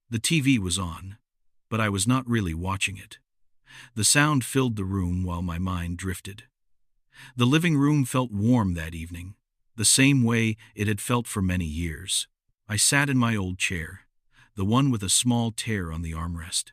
The TV was on, but I was not really watching it. The sound filled the room while my mind drifted. The living room felt warm that evening, the same way it had felt for many years. I sat in my old chair, the one with a small tear on the armrest,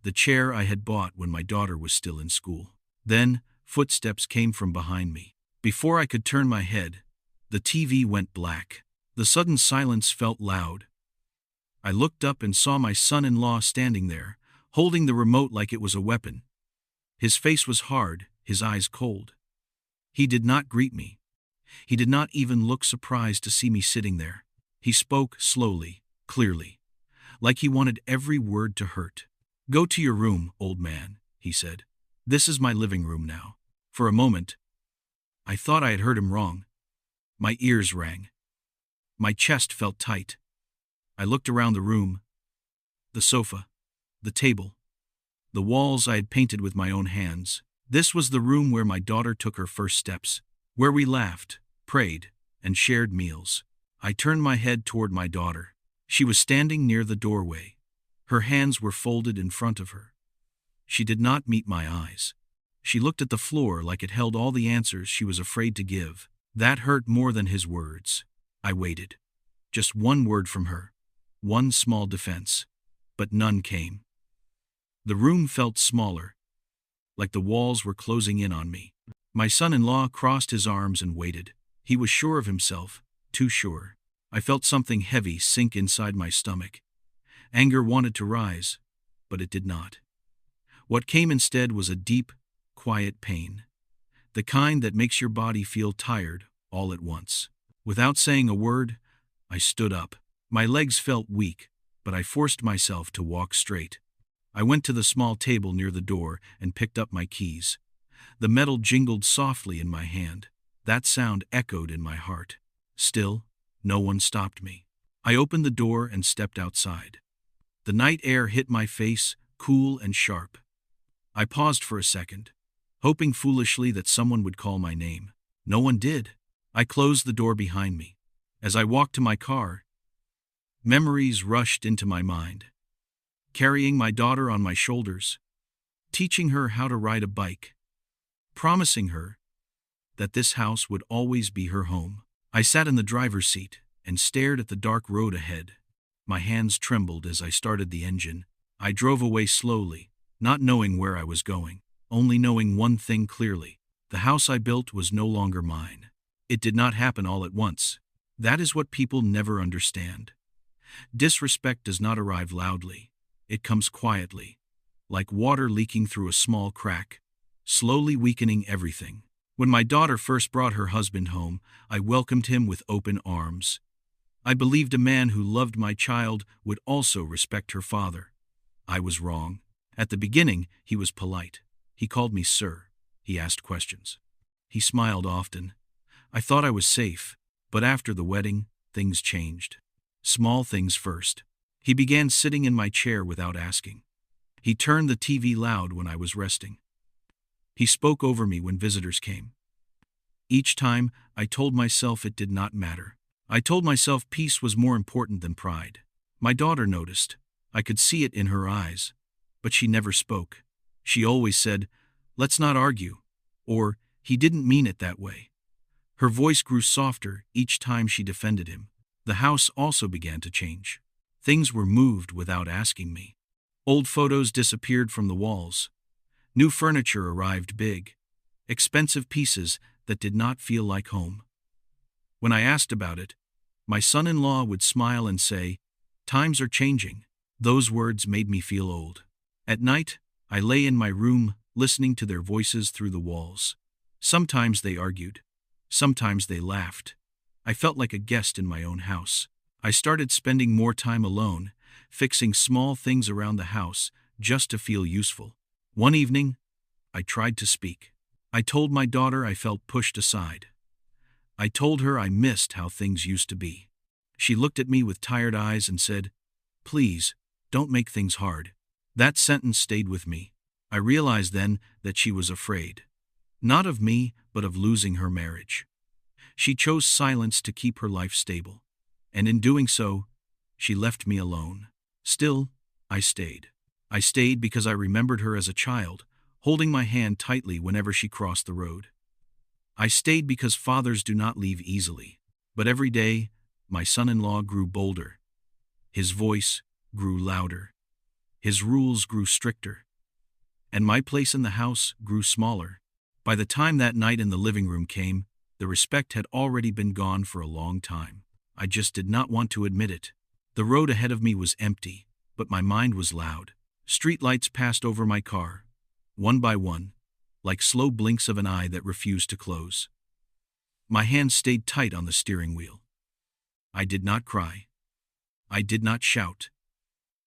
the chair I had bought when my daughter was still in school. Then, footsteps came from behind me. Before I could turn my head, the TV went black. The sudden silence felt loud. I looked up and saw my son-in-law standing there, holding the remote like it was a weapon. His face was hard, his eyes cold. He did not greet me. He did not even look surprised to see me sitting there. He spoke slowly, clearly, like he wanted every word to hurt. "Go to your room, old man," he said. "This is my living room now." For a moment, I thought I had heard him wrong. My ears rang. My chest felt tight. I looked around the room. The sofa, the table, the walls I had painted with my own hands. This was the room where my daughter took her first steps, where we laughed, prayed, and shared meals. I turned my head toward my daughter. She was standing near the doorway. Her hands were folded in front of her. She did not meet my eyes. She looked at the floor like it held all the answers she was afraid to give. That hurt more than his words. I waited. Just one word from her. One small defense. But none came. The room felt smaller, like the walls were closing in on me. My son-in-law crossed his arms and waited. He was sure of himself, too sure. I felt something heavy sink inside my stomach. Anger wanted to rise, but it did not. What came instead was a deep, quiet pain. The kind that makes your body feel tired all at once. Without saying a word, I stood up. My legs felt weak, but I forced myself to walk straight. I went to the small table near the door and picked up my keys. The metal jingled softly in my hand. That sound echoed in my heart. Still, no one stopped me. I opened the door and stepped outside. The night air hit my face, cool and sharp. I paused for a second, hoping foolishly that someone would call my name. No one did. I closed the door behind me. As I walked to my car, memories rushed into my mind. Carrying my daughter on my shoulders, teaching her how to ride a bike, promising her that this house would always be her home. I sat in the driver's seat and stared at the dark road ahead. My hands trembled as I started the engine. I drove away slowly, not knowing where I was going, only knowing one thing clearly. The house I built was no longer mine. It did not happen all at once. That is what people never understand. Disrespect does not arrive loudly. It comes quietly, like water leaking through a small crack, slowly weakening everything. When my daughter first brought her husband home, I welcomed him with open arms. I believed a man who loved my child would also respect her father. I was wrong. At the beginning, he was polite. He called me sir. He asked questions. He smiled often. I thought I was safe, but after the wedding, things changed. Small things first. He began sitting in my chair without asking. He turned the TV loud when I was resting. He spoke over me when visitors came. Each time, I told myself it did not matter. I told myself peace was more important than pride. My daughter noticed. I could see it in her eyes. But she never spoke. She always said, "Let's not argue," or "He didn't mean it that way." Her voice grew softer each time she defended him. The house also began to change. Things were moved without asking me. Old photos disappeared from the walls. New furniture arrived big. Expensive pieces that did not feel like home. When I asked about it, my son-in-law would smile and say, "Times are changing." Those words made me feel old. At night, I lay in my room, listening to their voices through the walls. Sometimes they argued. Sometimes they laughed. I felt like a guest in my own house. I started spending more time alone, fixing small things around the house just to feel useful. One evening, I tried to speak. I told my daughter I felt pushed aside. I told her I missed how things used to be. She looked at me with tired eyes and said, "Please, don't make things hard." That sentence stayed with me. I realized then that she was afraid. Not of me, but of losing her marriage. She chose silence to keep her life stable. And in doing so, she left me alone. Still, I stayed. I stayed because I remembered her as a child, holding my hand tightly whenever she crossed the road. I stayed because fathers do not leave easily. But every day, my son-in-law grew bolder. His voice grew louder. His rules grew stricter. And my place in the house grew smaller. By the time that night in the living room came, the respect had already been gone for a long time. I just did not want to admit it. The road ahead of me was empty, but my mind was loud. Street lights passed over my car, one by one, like slow blinks of an eye that refused to close. My hands stayed tight on the steering wheel. I did not cry. I did not shout.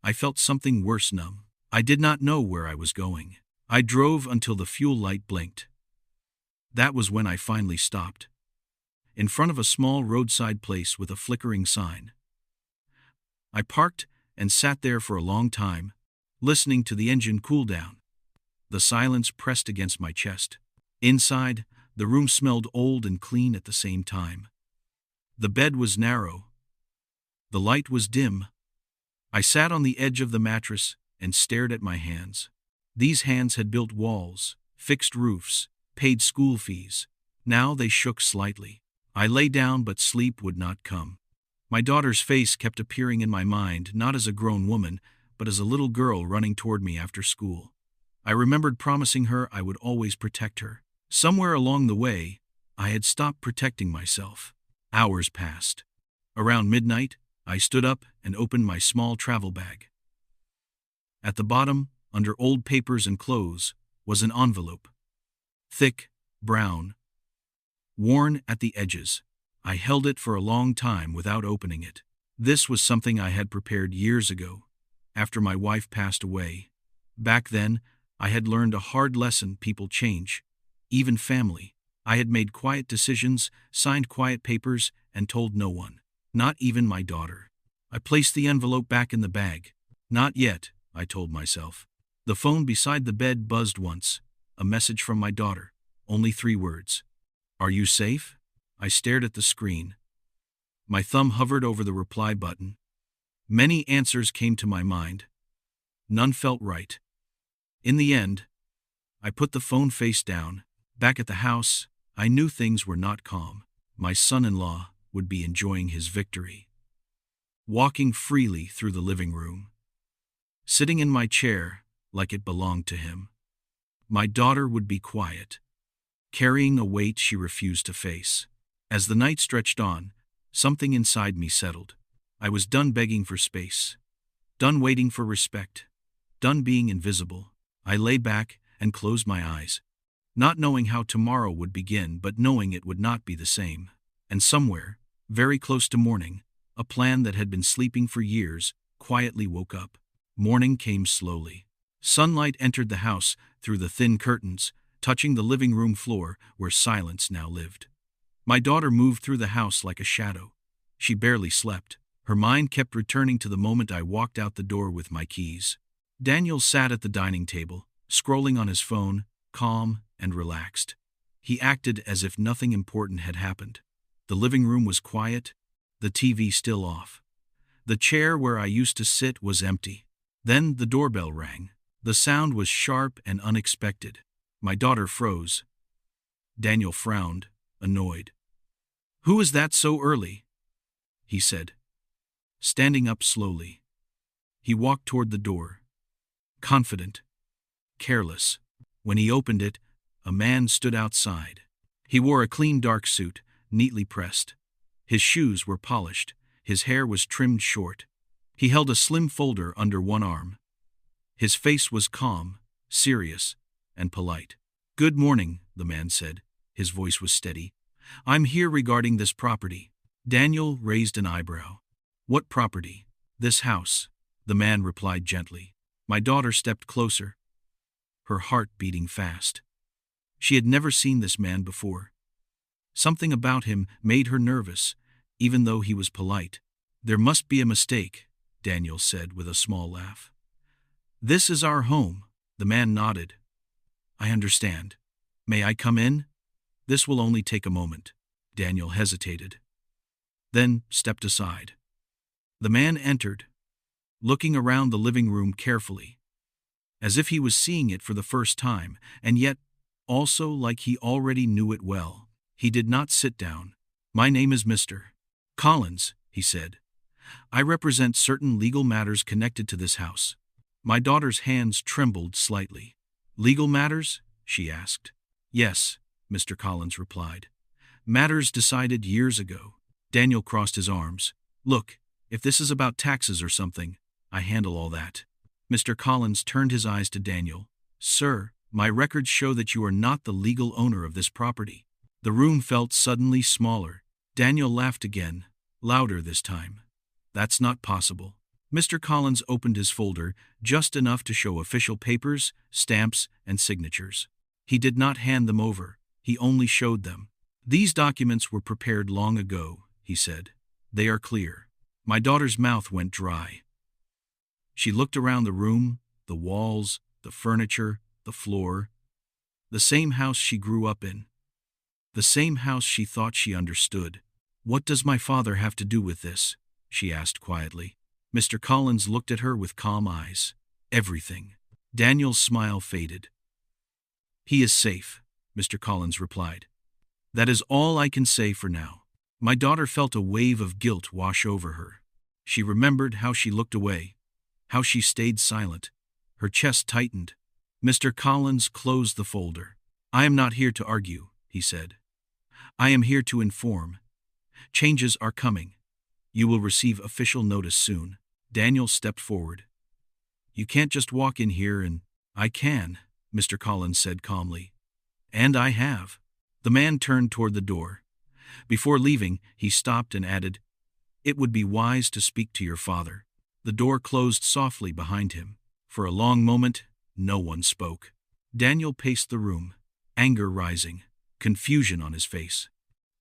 I felt something worse, numb. I did not know where I was going. I drove until the fuel light blinked. That was when I finally stopped. In front of a small roadside place with a flickering sign. I parked and sat there for a long time, listening to the engine cool down. The silence pressed against my chest. Inside, the room smelled old and clean at the same time. The bed was narrow. The light was dim. I sat on the edge of the mattress and stared at my hands. These hands had built walls, fixed roofs, paid school fees. Now they shook slightly. I lay down, but sleep would not come. My daughter's face kept appearing in my mind, not as a grown woman, but as a little girl running toward me after school. I remembered promising her I would always protect her. Somewhere along the way, I had stopped protecting myself. Hours passed. Around midnight, I stood up and opened my small travel bag. At the bottom, under old papers and clothes, was an envelope. Thick, brown, worn at the edges. I held it for a long time without opening it. This was something I had prepared years ago, after my wife passed away. Back then, I had learned a hard lesson: people change, even family. I had made quiet decisions, signed quiet papers, and told no one, not even my daughter. I placed the envelope back in the bag. Not yet, I told myself. The phone beside the bed buzzed once. A message from my daughter. Only 3 words. Are you safe? I stared at the screen. My thumb hovered over the reply button. Many answers came to my mind. None felt right. In the end, I put the phone face down. Back at the house, I knew things were not calm. My son-in-law would be enjoying his victory. Walking freely through the living room. Sitting in my chair like it belonged to him. My daughter would be quiet, carrying a weight she refused to face. As the night stretched on, something inside me settled. I was done begging for space. Done waiting for respect. Done being invisible. I lay back and closed my eyes. Not knowing how tomorrow would begin, but knowing it would not be the same. And somewhere, very close to morning, a plan that had been sleeping for years quietly woke up. Morning came slowly. Sunlight entered the house through the thin curtains, touching the living room floor where silence now lived. My daughter moved through the house like a shadow. She barely slept. Her mind kept returning to the moment I walked out the door with my keys. Daniel sat at the dining table, scrolling on his phone, calm and relaxed. He acted as if nothing important had happened. The living room was quiet, the TV still off. The chair where I used to sit was empty. Then the doorbell rang. The sound was sharp and unexpected. My daughter froze. Daniel frowned, annoyed. "Who is that so early?" he said. Standing up slowly, he walked toward the door. Confident, careless. When he opened it, a man stood outside. He wore a clean dark suit, neatly pressed. His shoes were polished. His hair was trimmed short. He held a slim folder under one arm. His face was calm, serious, and polite. "Good morning," the man said. His voice was steady. "I'm here regarding this property." Daniel raised an eyebrow. "What property?" "This house," the man replied gently. My daughter stepped closer, her heart beating fast. She had never seen this man before. Something about him made her nervous, even though he was polite. "There must be a mistake," Daniel said with a small laugh. "This is our home." The man nodded. "I understand. May I come in?" "This will only take a moment." Daniel hesitated, then stepped aside. The man entered. looking around the living room carefully, as if he was seeing it for the first time, and yet also like he already knew it well. He did not sit down. "My name is Mr. Collins," he said. "I represent certain legal matters connected to this house." My daughter's hands trembled slightly. "Legal matters?" she asked. "Yes," Mr. Collins replied. "Matters decided years ago." Daniel crossed his arms. "Look, if this is about taxes or something, I handle all that." Mr. Collins turned his eyes to Daniel. "Sir, my records show that you are not the legal owner of this property." The room felt suddenly smaller. Daniel laughed again, louder this time. "That's not possible." Mr. Collins opened his folder, just enough to show official papers, stamps, and signatures. He did not hand them over, he only showed them. "These documents were prepared long ago," he said. "They are clear." My daughter's mouth went dry. She looked around the room, the walls, the furniture, the floor. The same house she grew up in. The same house she thought she understood. "What does my father have to do with this?" she asked quietly. Mr. Collins looked at her with calm eyes. "Everything." Daniel's smile faded. "He is safe," Mr. Collins replied. "That is all I can say for now." My daughter felt a wave of guilt wash over her. She remembered how she looked away, how she stayed silent. Her chest tightened. Mr. Collins closed the folder. "I am not here to argue," he said. "I am here to inform. Changes are coming. You will receive official notice soon." Daniel stepped forward. "You can't just walk in here and—" "I can," Mr. Collins said calmly. "And I have." The man turned toward the door. Before leaving, he stopped and added, "It would be wise to speak to your father." The door closed softly behind him. For a long moment, no one spoke. Daniel paced the room, anger rising, confusion on his face.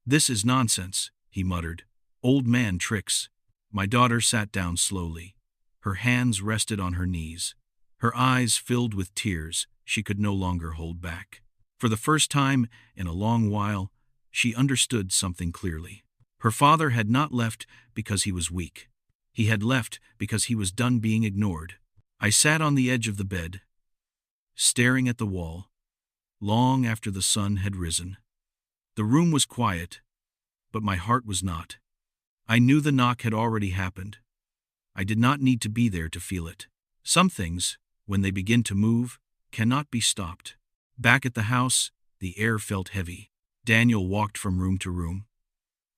"This is nonsense," he muttered. "Old man tricks." My daughter sat down slowly. Her hands rested on her knees. Her eyes filled with tears she could no longer hold back. For the first time in a long while, she understood something clearly. Her father had not left because he was weak. He had left because he was done being ignored. I sat on the edge of the bed, staring at the wall, long after the sun had risen. The room was quiet, but my heart was not. I knew the knock had already happened. I did not need to be there to feel it. Some things, when they begin to move, cannot be stopped. Back at the house, the air felt heavy. Daniel walked from room to room,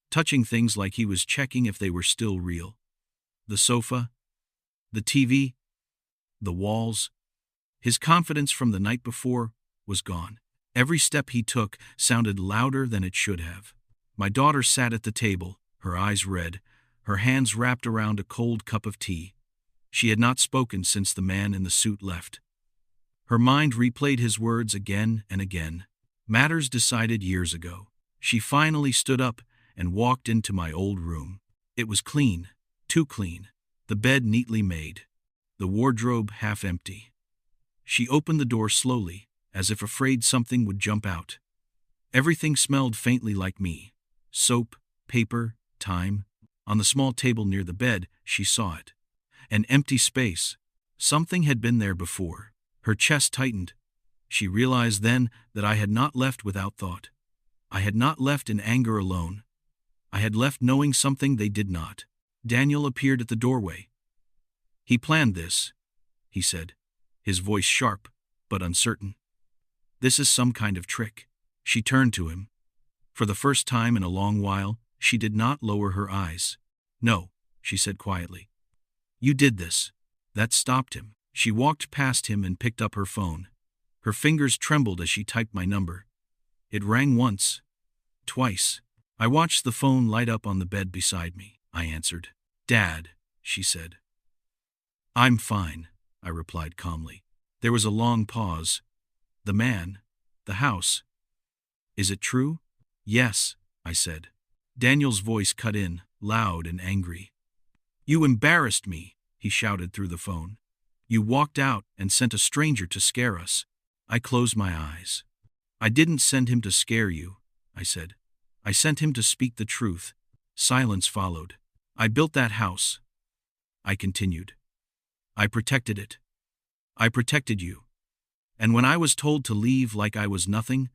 touching things like he was checking if they were still real. The sofa, the TV, the walls. His confidence from the night before was gone. Every step he took sounded louder than it should have. My daughter sat at the table, her eyes red, her hands wrapped around a cold cup of tea. She had not spoken since the man in the suit left. Her mind replayed his words again and again. Matters decided years ago. She finally stood up and walked into my old room. It was clean, too clean. The bed neatly made, the wardrobe half empty. She opened the door slowly, as if afraid something would jump out. Everything smelled faintly like me. Soap, paper, time. On the small table near the bed, she saw it. An empty space. Something had been there before. Her chest tightened. She realized then that I had not left without thought. I had not left in anger alone. I had left knowing something they did not. Daniel appeared at the doorway. "He planned this," he said, his voice sharp but uncertain. "This is some kind of trick." She turned to him. For the first time in a long while, she did not lower her eyes. "No," she said quietly. "You did this." That stopped him. She walked past him and picked up her phone. Her fingers trembled as she typed my number. It rang once, twice. I watched the phone light up on the bed beside me. I answered. "Dad," she said. "I'm fine," I replied calmly. There was a long pause. "The man, the house. Is it true?" "Yes," I said. Daniel's voice cut in, loud and angry. "You embarrassed me," he shouted through the phone. "You walked out and sent a stranger to scare us." I closed my eyes. "I didn't send him to scare you," I said. "I sent him to speak the truth." Silence followed. "I built that house," I continued. I protected it. I protected you. And when I was told to leave like I was nothing,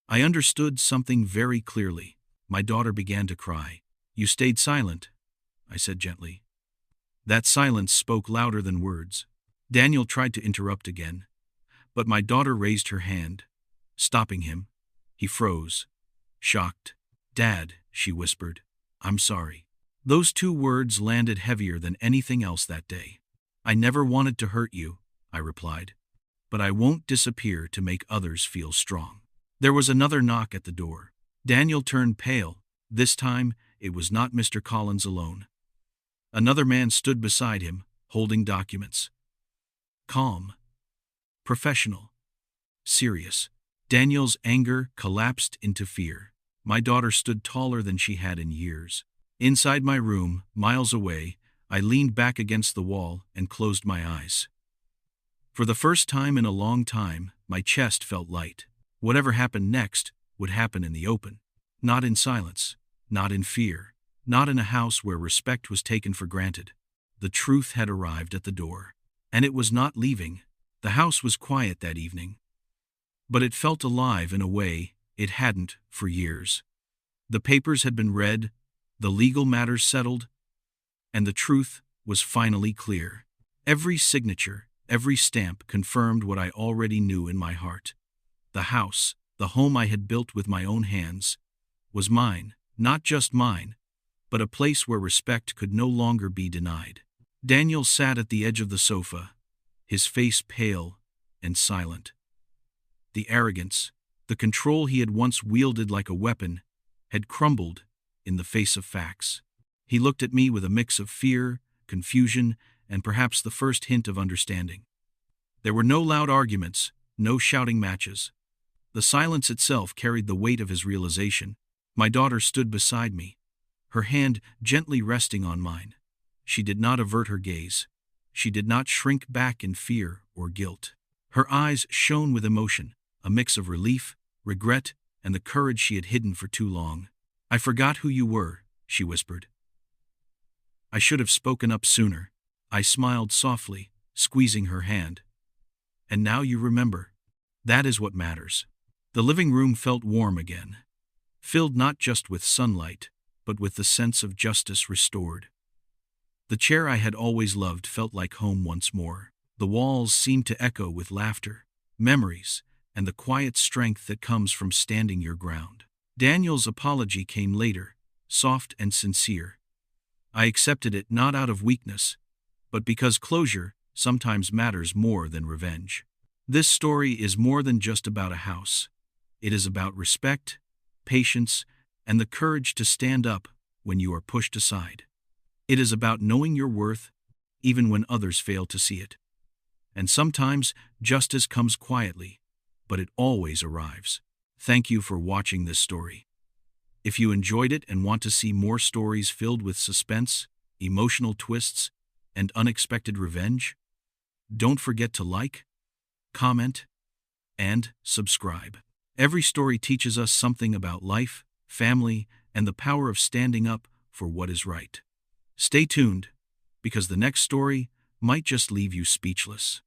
I understood something very clearly. My daughter began to cry. You stayed silent, I said gently. That silence spoke louder than words. Daniel tried to interrupt again, but my daughter raised her hand, stopping him. He froze, shocked. Dad, she whispered, I'm sorry. Those two words landed heavier than anything else that day. I never wanted to hurt you, I replied, but I won't disappear to make others feel strong. There was another knock at the door. Daniel turned pale. This time, it was not Mr. Collins alone. Another man stood beside him, holding documents. Calm, professional, serious. Daniel's anger collapsed into fear. My daughter stood taller than she had in years. Inside my room, miles away, I leaned back against the wall and closed my eyes. For the first time in a long time, my chest felt light. Whatever happened next would happen in the open. Not in silence, not in fear, not in a house where respect was taken for granted. The truth had arrived at the door. And it was not leaving. The house was quiet that evening. But it felt alive in a way it hadn't for years. The papers had been read, the legal matters settled, and the truth was finally clear. Every signature, every stamp confirmed what I already knew in my heart. The house, the home I had built with my own hands, was mine, not just mine, but a place where respect could no longer be denied. Daniel sat at the edge of the sofa, his face pale and silent. The arrogance, the control he had once wielded like a weapon, had crumbled in the face of facts. He looked at me with a mix of fear, confusion, and perhaps the first hint of understanding. There were no loud arguments, no shouting matches. The silence itself carried the weight of his realization. My daughter stood beside me, her hand gently resting on mine. She did not avert her gaze. She did not shrink back in fear or guilt. Her eyes shone with emotion, a mix of relief, regret, and the courage she had hidden for too long. I forgot who you were, she whispered. I should have spoken up sooner. I smiled softly, squeezing her hand. And now you remember. That is what matters. The living room felt warm again, filled not just with sunlight, but with the sense of justice restored. The chair I had always loved felt like home once more. The walls seemed to echo with laughter, memories, and the quiet strength that comes from standing your ground. Daniel's apology came later, soft and sincere. I accepted it not out of weakness, but because closure sometimes matters more than revenge. This story is more than just about a house. It is about respect, patience, and the courage to stand up when you are pushed aside. It is about knowing your worth, even when others fail to see it. And sometimes justice comes quietly, but it always arrives. Thank you for watching this story. If you enjoyed it and want to see more stories filled with suspense, emotional twists, and unexpected revenge, don't forget to like, comment, and subscribe. Every story teaches us something about life, family, and the power of standing up for what is right. Stay tuned, because the next story might just leave you speechless.